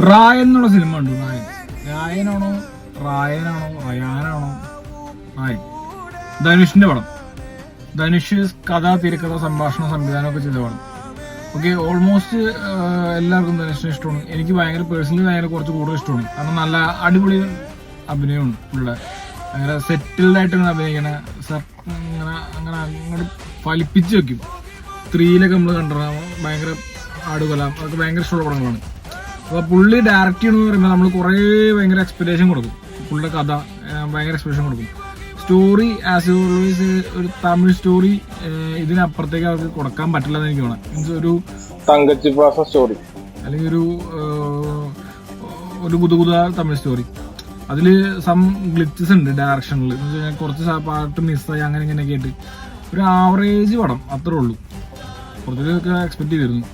റായൻ എന്നുള്ള സിനിമ ഉണ്ട്. രായനാണോ റയാനാണോ റായൻ, ധനുഷിന്റെ പടം. ധനുഷ് കഥ, തിരക്കഥ, സംഭാഷണ, സംവിധാനമൊക്കെ ചെയ്ത പടം. ഓക്കെ, ഓൾമോസ്റ്റ് എല്ലാവർക്കും ധനുഷിനെ ഇഷ്ടമാണ്. എനിക്ക് ഭയങ്കര പേഴ്സണലി ഭയങ്കര കുറച്ച് കൂടുതൽ ഇഷ്ടമാണ്. കാരണം നല്ല അടിപൊളി അഭിനയമാണ്. പുള്ളിയുടെ ഭയങ്കര സെറ്റിൽഡ് ആയിട്ട് അഭിനയിക്കണ, ഇങ്ങനെ അങ്ങനെ അങ്ങോട്ട് ഫലിപ്പിച്ച് വെക്കും. 3-ലൊക്കെ നമ്മൾ കണ്ടിടാം, ഭയങ്കര ആടുകല, അതൊക്കെ ഭയങ്കര ഇഷ്ടമുള്ള പടങ്ങളാണ്. അപ്പോൾ പുള്ളി ഡയറക്റ്റ് ചെയ്യണമെന്ന് പറയുമ്പോൾ നമ്മൾ കുറേ ഭയങ്കര എക്സ്പെക്ടേഷൻ കൊടുക്കും. പുള്ളിയുടെ കഥ ഭയങ്കര എക്സ്പെക്ടേഷൻ കൊടുക്കും. സ്റ്റോറി ആസ് ഓൾവേസ് ഒരു തമിഴ് സ്റ്റോറി ഇതിനപ്പുറത്തേക്ക് അവർക്ക് കൊടുക്കാൻ പറ്റില്ല എന്ന് എനിക്ക് തോന്നുന്നു. മീൻസ് ഒരു തങ്കച്ചിപ്പാസ സ്റ്റോറി അല്ലെങ്കിൽ ഒരു പുതുപുത തമിഴ് സ്റ്റോറി. അതിൽ സം ഗ്ലിച്ചസ് ഉണ്ട് ഡയറക്ഷനിൽ. കുറച്ച് പാർട്ട് മിസ്സായി അങ്ങനെ ഇങ്ങനെയൊക്കെ ആയിട്ട് ഒരു ആവറേജ് പടം അത്രേ ഉള്ളൂ. കുറച്ചൊക്കെ എക്സ്പെക്ട് ചെയ്തിരുന്നു.